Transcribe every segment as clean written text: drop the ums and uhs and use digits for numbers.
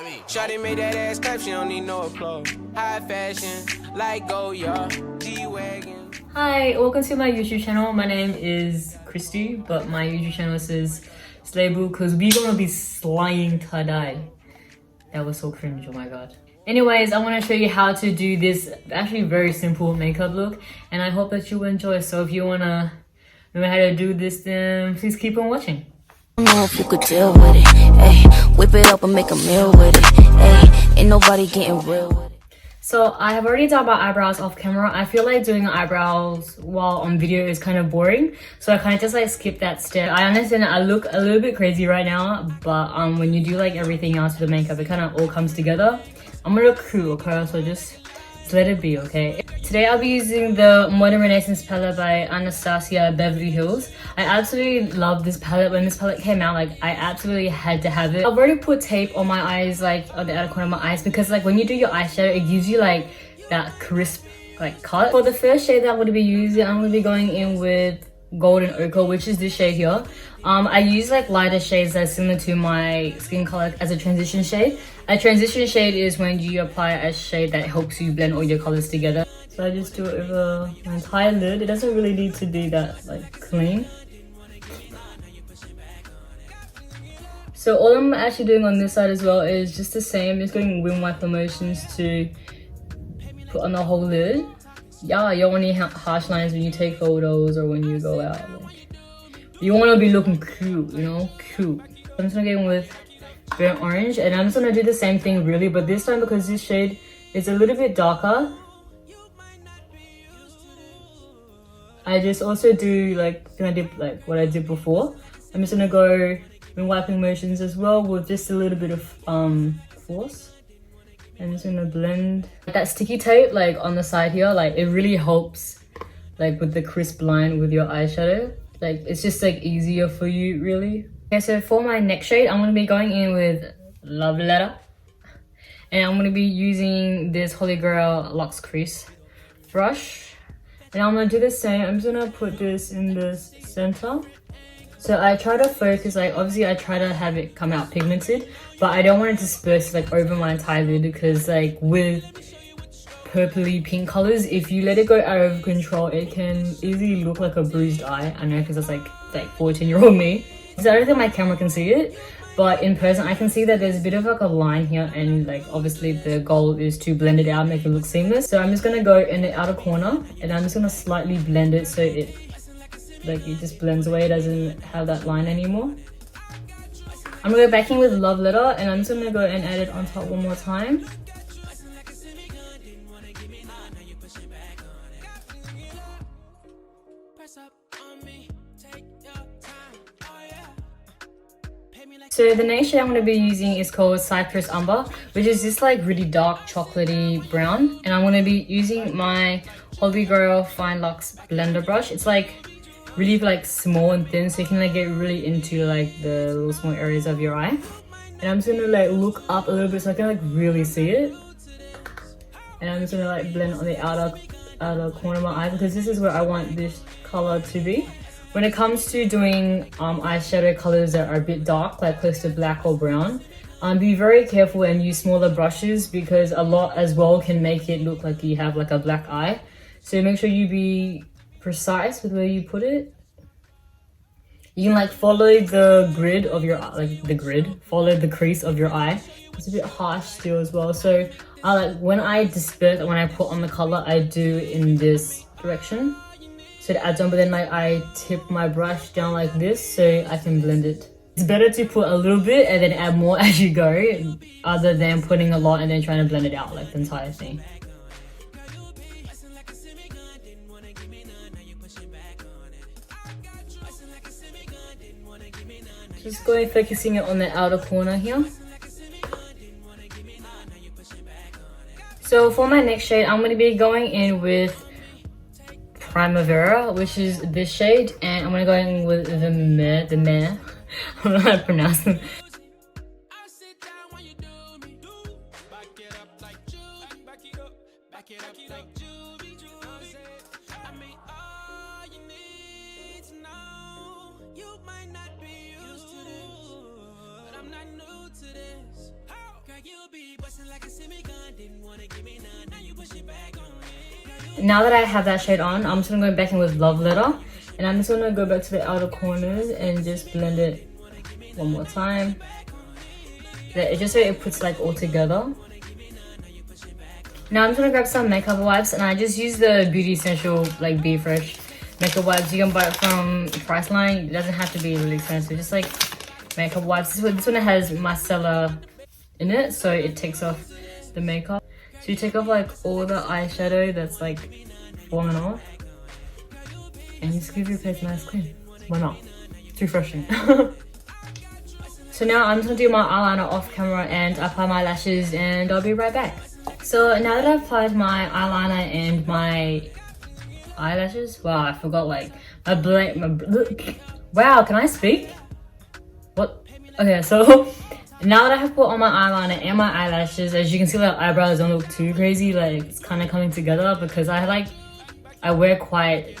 Shawty made that ass clap, she don't need no applause. High fashion, like Goya, G-Wagon. Hi, welcome to my YouTube channel. My name is Christy, but my YouTube channel says Slaybu because we're gonna be slaying tie-dye. That was so cringe, oh my god. Anyways, I want to show you how to do this actually very simple makeup look, and I hope that you enjoy. So if you wanna know how to do this, then please keep on watching. I don't know if you could deal with it. Hey, whip it up and make a meal with it. Hey, ain't nobody getting real with it. So I have already done my eyebrows off camera. I feel like doing eyebrows while on video is kind of boring, so I kind of just like skip that step. I understand I look a little bit crazy right now, but when you do like everything else with the makeup, it kind of all comes together. I'm gonna look cool, okay? So just let it be, okay? Today I'll be using the Modern Renaissance palette by Anastasia Beverly Hills. I absolutely love this palette. When this palette came out, like I absolutely had to have it. I've already put tape on my eyes, like on the outer corner of my eyes, because like when you do your eyeshadow, it gives you like that crisp like cut. For the first shade that I'm gonna be using, I'm gonna be going in with Golden Ochre, which is this shade here. I use like lighter shades that are similar to my skin color as a transition shade. A transition shade is when you apply a shade that helps you blend all your colors together. So I just do it over my entire lid. It doesn't really need to be that like clean. So all I'm actually doing on this side as well is just the same. Just going wind wipe motions to put on the whole lid. Yeah, you don't want any harsh lines when you take photos or when you go out. Like, you want to be looking cute, you know, cute. I'm just gonna get in with burnt orange, and I'm just gonna do the same thing really, but this time because this shade is a little bit darker, I just also do like what I did before. I'm just gonna go in wiping motions as well with just a little bit of force. I'm just gonna blend that sticky tape like on the side here. Like it really helps like with the crisp line with your eyeshadow. Like it's just like easier for you really. Okay, so for my next shade, I'm gonna be going in with Love Letter, and I'm gonna be using this Holy Grail Luxe Crease brush, and I'm gonna do the same. I'm just gonna put this in the center. So I try to focus, like obviously I try to have it come out pigmented, but I don't want it to disperse like over my entire lid, because like with purpley pink colors, if you let it go out of control, it can easily look like a bruised eye. I know, because it's like 14-year-old me. So I don't think my camera can see it, but in person I can see that there's a bit of like a line here, and like obviously the goal is to blend it out, make it look seamless. So I'm just gonna go in the outer corner and I'm just gonna slightly blend it so it just blends away. It doesn't have that line anymore. I'm gonna go back in with Love Letter, and I'm just gonna go and add it on top one more time. So the next shade I'm going to be using is called Cypress Umber, which is this like really dark chocolatey brown, and I'm going to be using my Holy Grail Fine Luxe blender brush. It's like really like small and thin, so you can like get really into like the little small areas of your eye. And I'm just going to like look up a little bit so I can like really see it. And I'm just going to like blend on the outer corner of my eye, because this is where I want this color to be. When it comes to doing eyeshadow colors that are a bit dark, like close to black or brown, be very careful and use smaller brushes, because a lot as well can make it look like you have like a black eye. So make sure you be precise with where you put it. You can like follow the grid of your follow the crease of your eye. It's a bit harsh still as well. So when I put on the color, I do in this direction. So it adds on, but then I tip my brush down like this so I can blend it. It's better to put a little bit and then add more as you go, other than putting a lot and then trying to blend it out like the entire thing. Just going focusing it on the outer corner here. So for my next shade, I'm going to be going in with Primavera, which is this shade, and I'm gonna go in with the meh. I don't know how to pronounce them. Now that I have that shade on, I'm just gonna go back in with Love Letter. And I'm just gonna go back to the outer corners and just blend it one more time. Just so it puts like all together. Now I'm just gonna grab some makeup wipes, and I just use the Beauty Essential like Be Fresh makeup wipes. You can buy it from Priceline. It doesn't have to be really expensive, just like makeup wipes. This one has micellar in it, so it takes off the makeup. So you take off like all the eyeshadow that's like falling off, and you just give your face a nice clean. Why not? It's refreshing. So now I'm just gonna do my eyeliner off camera and apply my lashes, and I'll be right back. So now that I've applied my eyeliner and my eyelashes, wow, I forgot like wow, can I speak? What? Okay, so now that I have put on my eyeliner and my eyelashes, as you can see, my eyebrows don't look too crazy. Like it's kind of coming together because I wear quite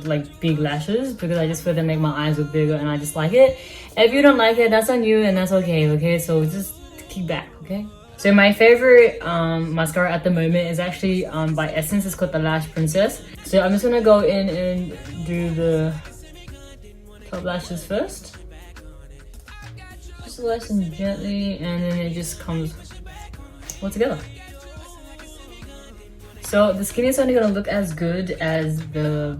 like big lashes because I just feel they make my eyes look bigger, and I just like it. If you don't like it, that's on you, and that's okay. Okay, so just keep back. Okay. So my favorite mascara at the moment is actually by Essence. It's called the Lash Princess. So I'm just gonna go in and do the top lashes first. Just nice and gently, and then it just comes all together. So the skin is only gonna look as good as the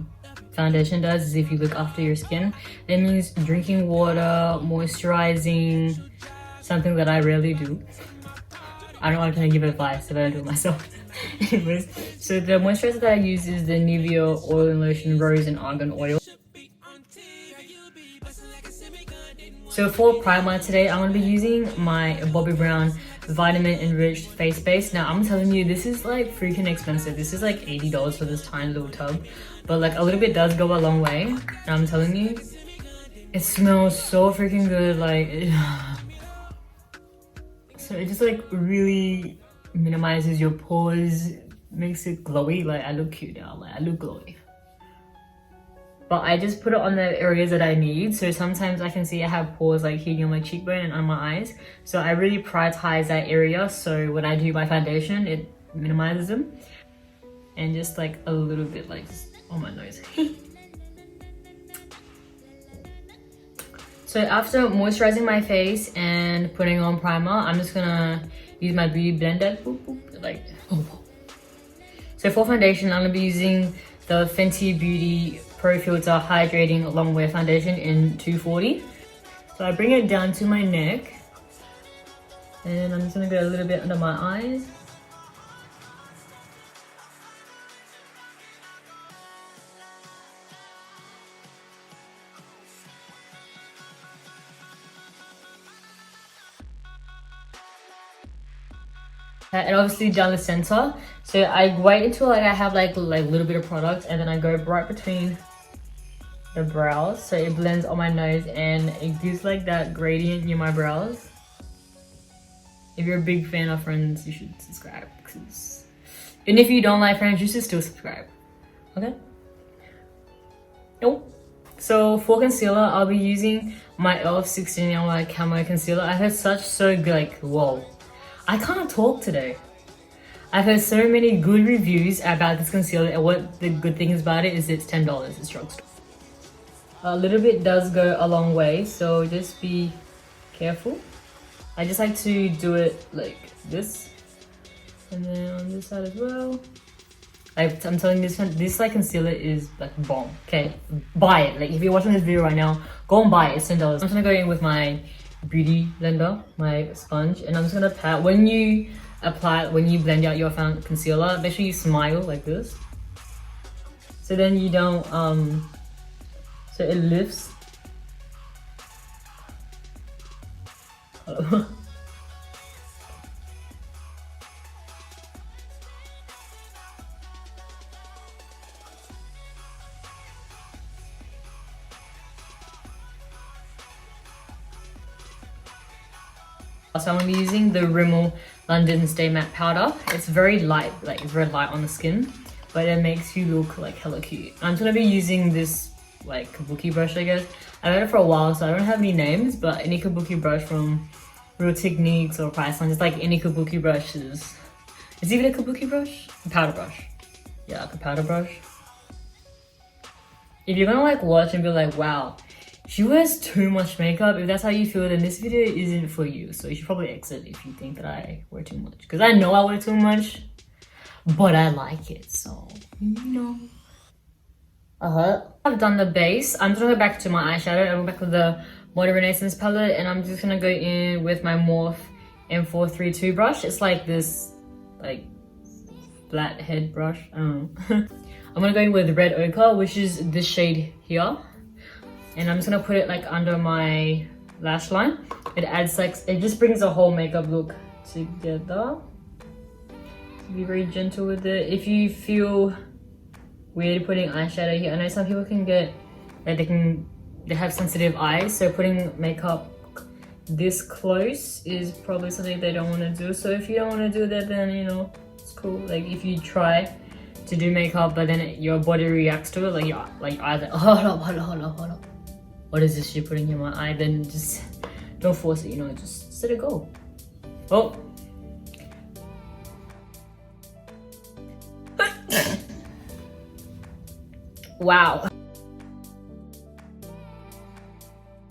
foundation does if you look after your skin. That means drinking water, moisturizing, something that I rarely do. I don't want to give advice if I don't do it myself. Anyways, so the moisturizer that I use is the Nivea Oil and Lotion Rose and Argan Oil. So for primer today, I'm going to be using my Bobbi Brown Vitamin Enriched Face Base. Now I'm telling you, this is like freaking expensive. This is like $80 for this tiny little tub. But like a little bit does go a long way. And I'm telling you, it smells so freaking good. Like, so it just like really minimizes your pores, makes it glowy. Like I look cute now, like I look glowy. But I just put it on the areas that I need. So sometimes I can see I have pores like here on my cheekbone and on my eyes. So I really prioritize that area. So when I do my foundation, it minimizes them. And just like a little bit like on my nose. So after moisturizing my face and putting on primer, I'm just gonna use my Beauty Blender. Like, so for foundation, I'm gonna be using the Fenty Beauty Pro Filter Hydrating Long Wear Foundation in 240. So I bring it down to my neck, and I'm just gonna go a little bit under my eyes. And obviously down the center. So I wait until like I have like a little bit of product, and then I go right between the brows, so it blends on my nose and it gives like that gradient near my brows. If you're a big fan of Friends, you should subscribe. And if you don't like Friends, you should still subscribe. Okay? Nope. So for concealer, I'll be using my e.l.f. 16 Hour Camo Concealer. I've had so good, like, whoa. I can't talk today. I've heard so many good reviews about this concealer, and what the good thing is about it is it's $10. It's drugstore. A little bit does go a long way, so just be careful. I just like to do it like this, and then on this side as well. I'm telling you, this like concealer is like bomb. Okay, buy it. Like if you're watching this video right now, go and buy it. It's $10. I'm just gonna go in with my Beauty Blender, my sponge, and I'm just gonna pat. When you blend out your concealer, make sure you smile like this, so then you don't so it lifts. So I'm gonna be using the Rimmel London Stay Matte Powder. It's very light, like it's very light on the skin, but it makes you look like hella cute. I'm just gonna be using this like kabuki brush, I guess. I've had it for a while, so I don't have any names, but any kabuki brush from real techniques or price lines. It's like any kabuki brushes. Is it even a kabuki brush? A powder brush. Yeah, like a powder brush. If you're gonna like watch and be like, wow, she wears too much makeup, if that's how you feel, then this video isn't for you. So you should probably exit if you think that I wear too much. Because I know I wear too much, but I like it, so, you know. I've done the base. I'm just gonna go back to my eyeshadow. I'm back with the Modern Renaissance palette, and I'm just gonna go in with my Morphe M432 brush. It's like this, like, flat head brush. I don't know. I'm gonna go in with Red Ochre, which is this shade here. And I'm just gonna put it like under my lash line. It adds like, it just brings the whole makeup look together. Be very gentle with it. If you feel weird putting eyeshadow here, I know some people can get, like they have sensitive eyes, so putting makeup this close is probably something they don't want to do. So if you don't want to do that, then you know, it's cool. Like if you try to do makeup but then your body reacts to it, like your eyes like, hold up, what is this you're putting in my eye, then just don't force it, you know, just let it go. Oh, wow.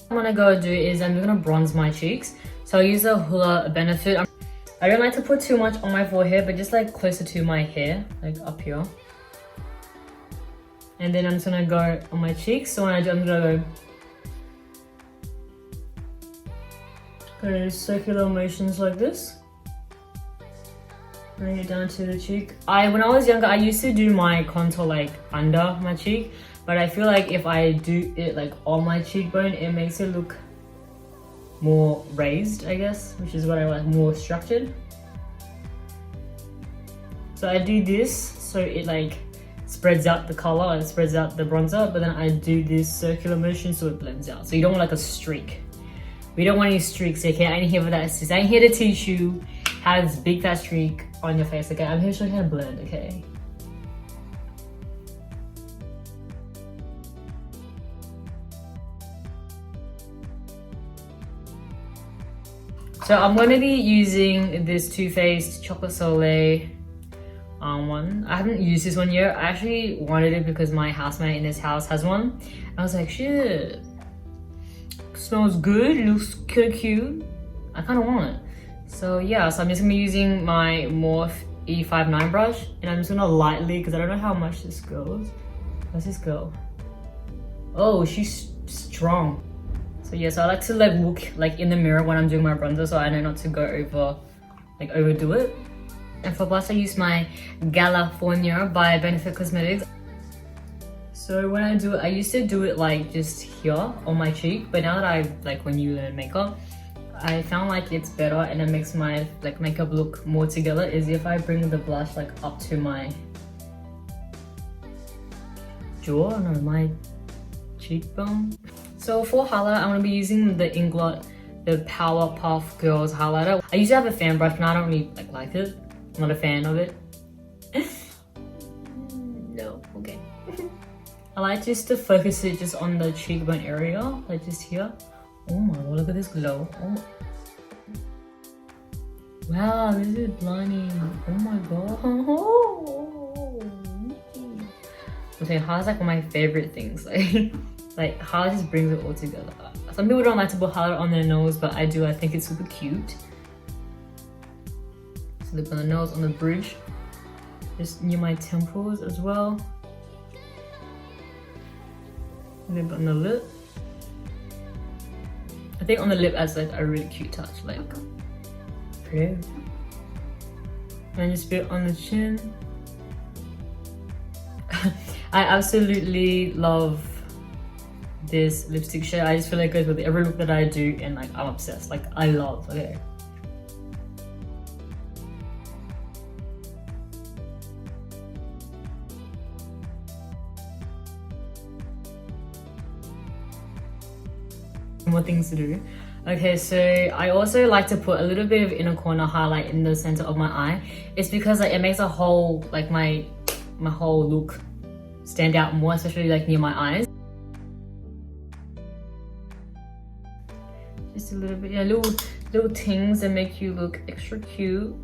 What I'm gonna go do is I'm gonna bronze my cheeks. So I'll use a Hoola Benefit. I don't like to put too much on my forehead, but just like closer to my hair, like up here. And then I'm just gonna go on my cheeks. So when I do, I'm gonna go circular motions like this. Bring it down to the cheek. When I was younger, I used to do my contour like under my cheek, but I feel like if I do it like on my cheekbone, it makes it look more raised, I guess, which is what I like, more structured. So I do this so it like spreads out the color and spreads out the bronzer, but then I do this circular motion so it blends out. So you don't want like a streak. We don't want any streaks, okay? I ain't here for that, sis. I ain't here to teach you how to this big fat streak on your face, okay? I'm here to show you how to blend, okay? So I'm going to be using this Too Faced Chocolate Soleil one. I haven't used this one yet. I actually wanted it because my housemate in this house has one. I was like, shit, smells good, looks cute. I kind of want it. So yeah, so I'm just going to be using my Morphe E59 brush, and I'm just going to lightly, because I don't know how much this goes. How's this go? Oh, she's strong. So yeah, so I like to like look like in the mirror when I'm doing my bronzer, so I know not to go overdo it. And for blush, I use my California by Benefit Cosmetics. So when I do it, I used to do it like just here on my cheek, but now that I like when you learn makeup, I found like it's better and it makes my like makeup look more together is if I bring the blush like up to my jaw, no, my cheekbone. So for highlighter, I'm going to be using the Inglot, the Powerpuff Girls highlighter. I used to have a fan brush, but I don't really like it. I'm not a fan of it. No, okay. I like just to focus it just on the cheekbone area, like just here. Oh my god, look at this glow. Oh my. Wow, this is blinding. Oh my god. Okay, highlight's like one of my favorite things. Like highlight just brings it all together. Some people don't like to put highlight on their nose, but I do. I think it's super cute. So lip on the nose, on the bridge, just near my temples as well. Lip on the lip. I think on the lip adds like a really cute touch, like pretty. And just a bit on the chin. I absolutely love this lipstick shade. I just feel like it goes with every look that I do, and like I'm obsessed. Like I love. Okay. More things to do. Okay, so I also like to put a little bit of inner corner highlight in the center of my eye. It's because like, it makes a whole like my whole look stand out more, especially like near my eyes. Just a little bit, yeah, little little things that make you look extra cute.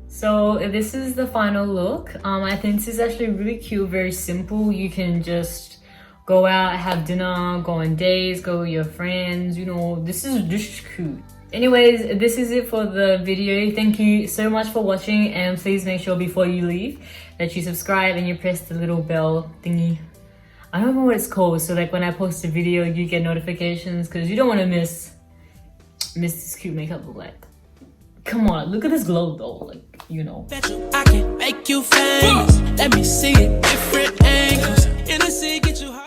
So this is the final look. I think this is actually really cute, very simple. You can just go out, have dinner, go on dates, go with your friends, you know, this is just cute. Anyways, this is it for the video. Thank you so much for watching, and please make sure before you leave that you subscribe and you press the little bell thingy. I don't know what it's called, so like when I post a video you get notifications, because you don't want to miss this cute makeup look. Like, come on, look at this glow though, like, you know. I can make you famous. Let me see it different angles. In the sea, get you high.